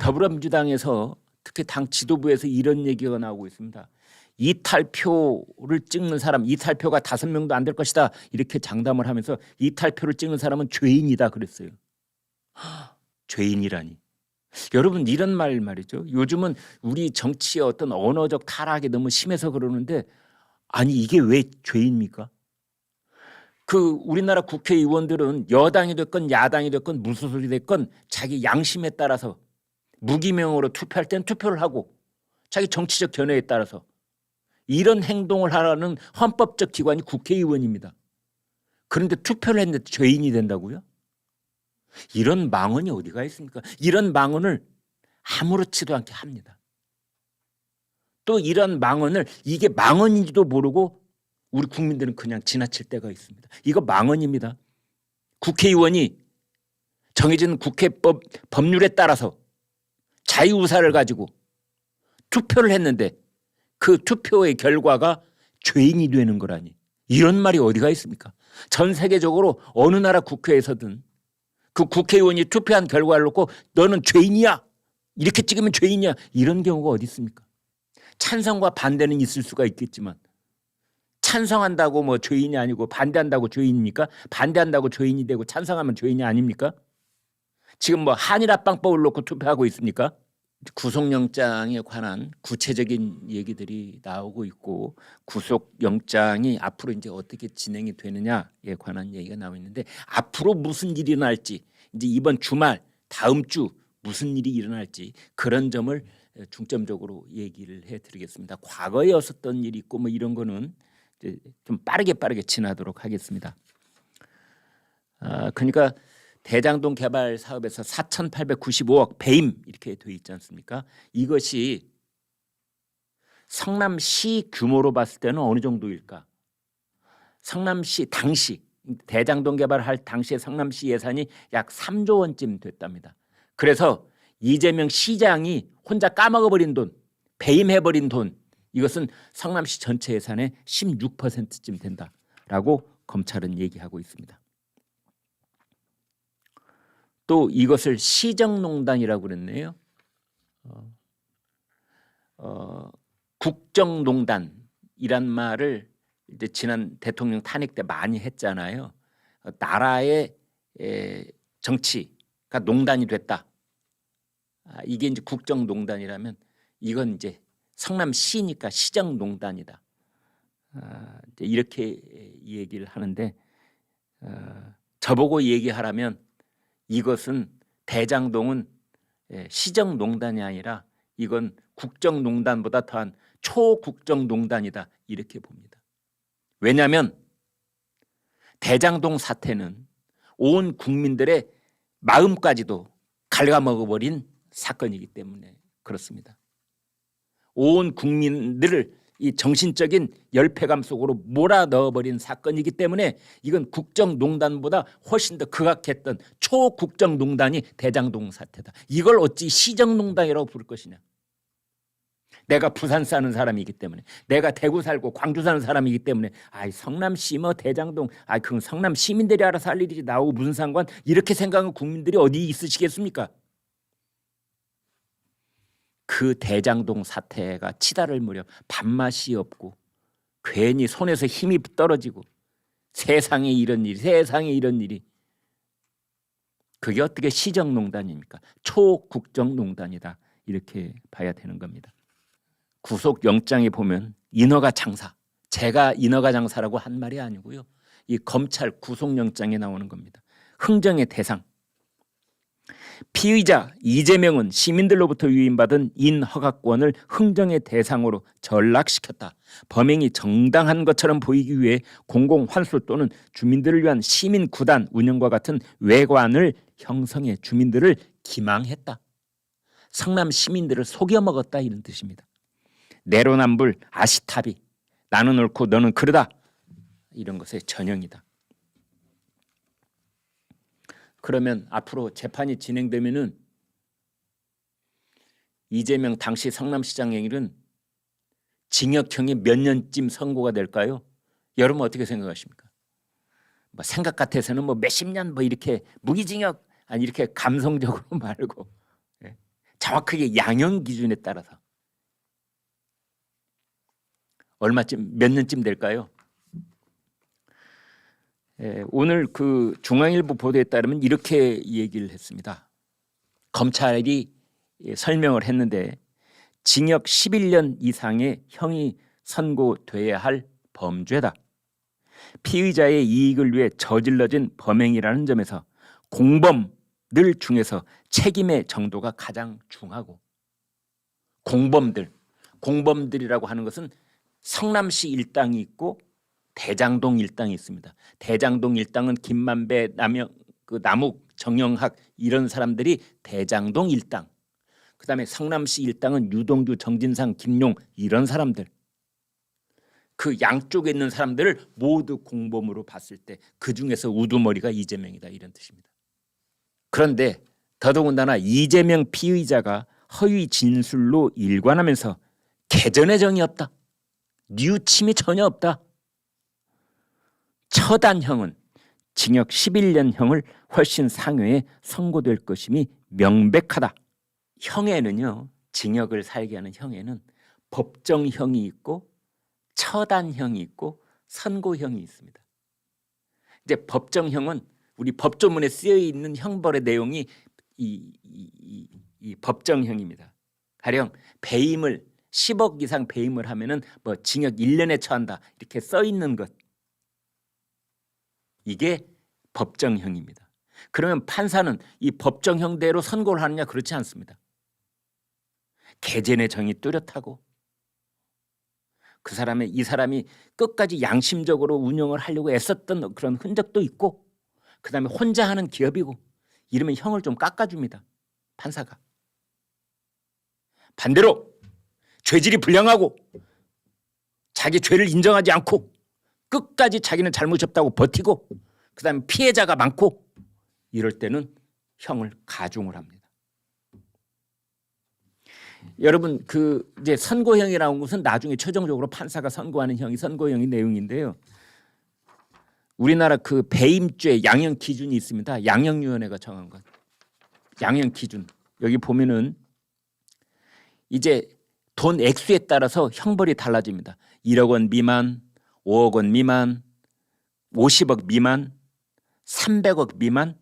더불어민주당에서 특히 당 지도부에서 이런 얘기가 나오고 있습니다. 이탈표를 찍는 사람, 이탈표가 5명도 안 될 것이다 이렇게 장담을 하면서 이탈표를 찍는 사람은 죄인이다 그랬어요. 죄인이라니. 여러분 이런 말이죠. 요즘은 우리 정치의 어떤 언어적 타락이 너무 심해서 그러는데 아니 이게 왜 죄입니까? 우리나라 국회의원들은 여당이 됐건 야당이 됐건 무슨 소리 됐건 자기 양심에 따라서 무기명으로 투표할 땐 투표를 하고 자기 정치적 견해에 따라서 이런 행동을 하라는 헌법적 기관이 국회의원입니다. 그런데 투표를 했는데 죄인이 된다고요? 이런 망언이 어디가 있습니까? 이런 망언을 아무렇지도 않게 합니다. 또 이런 망언을 이게 망언인지도 모르고 우리 국민들은 그냥 지나칠 때가 있습니다. 이거 망언입니다. 국회의원이 정해진 국회법 법률에 따라서 자유의사를 가지고 투표를 했는데 그 투표의 결과가 죄인이 되는 거라니. 이런 말이 어디가 있습니까? 전 세계적으로 어느 나라 국회에서든 그 국회의원이 투표한 결과를 놓고 너는 죄인이야. 이렇게 찍으면 죄인이야. 이런 경우가 어디 있습니까? 찬성과 반대는 있을 수가 있겠지만 찬성한다고 뭐 죄인이 아니고 반대한다고 죄인입니까? 반대한다고 죄인이 되고 찬성하면 죄인이 아닙니까? 지금 뭐 한일합방법을 놓고 투표하고 있습니까? 구속영장에 관한 구체적인 얘기들이 나오고 있고 구속영장이 앞으로 이제 어떻게 진행이 되느냐에 관한 얘기가 나오고 있는데 앞으로 무슨 일이 일어날지 이제 이번 주말 다음 주 무슨 일이 일어날지 그런 점을 중점적으로 얘기를 해드리겠습니다. 과거에 있었던 일이 있고 뭐 이런 거는 이제 좀 빠르게 지나도록 하겠습니다. 그러니까 대장동 개발 사업에서 4,895억 배임 이렇게 돼 있지 않습니까? 이것이 성남시 규모로 봤을 때는 어느 정도일까? 성남시 당시 대장동 개발할 당시의 성남시 예산이 약 3조 원쯤 됐답니다. 그래서 이재명 시장이 혼자 까먹어버린 돈, 배임해버린 돈 이것은 성남시 전체 예산의 16%쯤 된다라고 검찰은 얘기하고 있습니다. 또 이것을 시정농단이라고 그랬네요. 국정농단이란 말을 이제 지난 대통령 탄핵 때 많이 했잖아요. 나라의 정치가 농단이 됐다. 이게 이제 국정농단이라면 이건 이제 성남시니까 시정농단이다. 이렇게 얘기를 하는데 저보고 얘기하라면 이것은 대장동은 시정농단이 아니라 이건 국정농단보다 더한 초국정농단이다 이렇게 봅니다. 왜냐하면 대장동 사태는 온 국민들의 마음까지도 갉아먹어버린 사건이기 때문에 그렇습니다. 온 국민들을 이 정신적인 열패감 속으로 몰아넣어버린 사건이기 때문에 이건 국정농단보다 훨씬 더 극악했던 초국정농단이 대장동 사태다. 이걸 어찌 시정농단이라고 부를 것이냐. 내가 부산 사는 사람이기 때문에 내가 대구 살고 광주 사는 사람이기 때문에 성남시 뭐 대장동 그건 성남 시민들이 알아서 할 일이지 나하고 무슨 상관 이렇게 생각하는 국민들이 어디 있으시겠습니까? 그 대장동 사태가 치달을 무렵 밥맛이 없고 괜히 손에서 힘이 떨어지고 세상에 이런 일이 그게 어떻게 시정농단입니까? 초국정농단이다 이렇게 봐야 되는 겁니다. 구속영장에 보면 인허가 장사, 제가 인허가 장사라고 한 말이 아니고요. 이 검찰 구속영장에 나오는 겁니다. 흥정의 대상 피의자 이재명은 시민들로부터 위임받은 인허가권을 흥정의 대상으로 전락시켰다. 범행이 정당한 것처럼 보이기 위해 공공환수 또는 주민들을 위한 시민구단 운영과 같은 외관을 형성해 주민들을 기망했다. 성남 시민들을 속여먹었다 이런 뜻입니다. 내로남불 아시타비 나는 옳고 너는 그르다 이런 것의 전형이다. 그러면 앞으로 재판이 진행되면은 이재명 당시 성남시장 행위는 징역형이 몇 년쯤 선고가 될까요? 여러분 어떻게 생각하십니까? 뭐 생각 같아서는 뭐 몇십 년 뭐 이렇게 무기징역 아니 이렇게 감성적으로 말고 정확하게 양형 기준에 따라서 얼마쯤 몇 년쯤 될까요? 오늘 그 중앙일보 보도에 따르면 이렇게 얘기를 했습니다. 검찰이 설명을 했는데 징역 11년 이상의 형이 선고돼야 할 범죄다. 피의자의 이익을 위해 저질러진 범행이라는 점에서 공범들 중에서 책임의 정도가 가장 중하고, 공범들이라고 하는 것은 성남시 일당이 있고 대장동 일당이 있습니다. 대장동 일당은 김만배, 남욱, 정영학 이런 사람들이 대장동 일당. 그다음에 성남시 일당은 유동규, 정진상, 김용 이런 사람들. 그 양쪽에 있는 사람들을 모두 공범으로 봤을 때 그 중에서 우두머리가 이재명이다 이런 뜻입니다. 그런데 더더군다나 이재명 피의자가 허위 진술로 일관하면서 개전의 정이 없다. 뉘우침이 전혀 없다. 처단형은 징역 11년형을 훨씬 상회에 선고될 것임이 명백하다. 형에는요, 징역을 살게 하는 형에는 법정형이 있고 처단형이 있고 선고형이 있습니다. 이제 법정형은 우리 법조문에 쓰여 있는 형벌의 내용이 이 법정형입니다. 가령 배임을 10억 이상 배임을 하면은 뭐 징역 1년에 처한다 이렇게 써 있는 것, 이게 법정형입니다. 그러면 판사는 이 법정형대로 선고를 하느냐? 그렇지 않습니다. 개전의 정이 뚜렷하고 이 사람이 끝까지 양심적으로 운영을 하려고 애썼던 그런 흔적도 있고, 그다음에 혼자 하는 기업이고 이러면 형을 좀 깎아줍니다. 판사가. 반대로 죄질이 불량하고 자기 죄를 인정하지 않고 끝까지 자기는 잘못이 없다고 버티고 그다음에 피해자가 많고 이럴 때는 형을 가중을 합니다. 여러분, 그 이제 선고형이라는 것은 나중에 최종적으로 판사가 선고하는 형이 선고형의 내용인데요. 우리나라 그 배임죄 양형 기준이 있습니다. 양형위원회가 정한 것. 양형 기준. 여기 보면은 이제 돈 액수에 따라서 형벌이 달라집니다. 1억 원 미만, 5억 원 미만, 50억 미만, 300억 미만,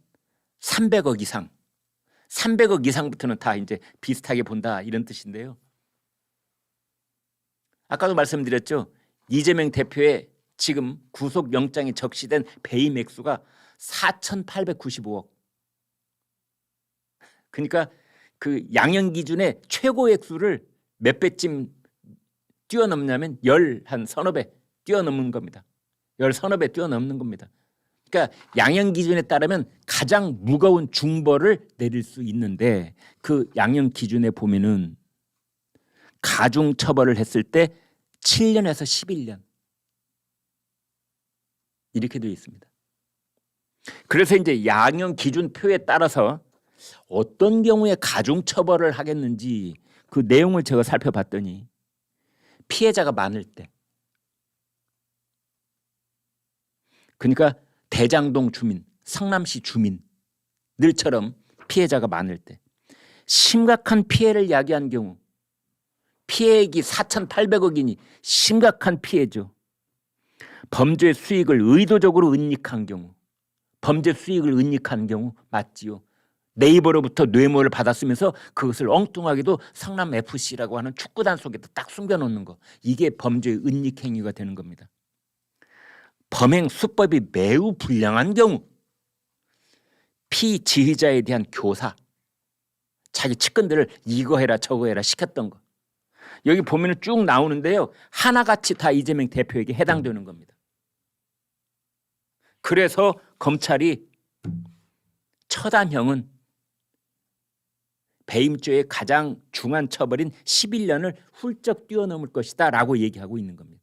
300억 이상. 300억 이상부터는 다 이제 비슷하게 본다 이런 뜻인데요. 아까도 말씀드렸죠. 이재명 대표의 지금 구속영장이 적시된 배임 액수가 4,895억. 그러니까 그 양형 기준의 최고 액수를 몇 배쯤 뛰어넘냐면 한 서너 배 뛰어넘는 겁니다. 서너 배 뛰어넘는 겁니다. 그러니까 양형 기준에 따르면 가장 무거운 중벌을 내릴 수 있는데 그 양형 기준에 보면은 가중 처벌을 했을 때 7년에서 11년 이렇게 되어 있습니다. 그래서 이제 양형 기준표에 따라서 어떤 경우에 가중 처벌을 하겠는지 그 내용을 제가 살펴봤더니 피해자가 많을 때, 그러니까 대장동 주민, 성남시 주민들처럼 피해자가 많을 때, 심각한 피해를 야기한 경우, 피해액이 4,800억이니 심각한 피해죠. 범죄 수익을 의도적으로 은닉한 경우, 범죄 수익을 은닉한 경우 맞지요. 네이버로부터 뇌물을 받았으면서 그것을 엉뚱하게도 성남FC라고 하는 축구단 속에다 딱 숨겨놓는 거, 이게 범죄의 은닉 행위가 되는 겁니다. 범행 수법이 매우 불량한 경우, 피지휘자에 대한 교사, 자기 측근들을 이거 해라 저거 해라 시켰던 거, 여기 보면 쭉 나오는데요. 하나같이 다 이재명 대표에게 해당되는 겁니다. 그래서 검찰이 처단형은 배임죄의 가장 중한 처벌인 11년을 훌쩍 뛰어넘을 것이다 라고 얘기하고 있는 겁니다.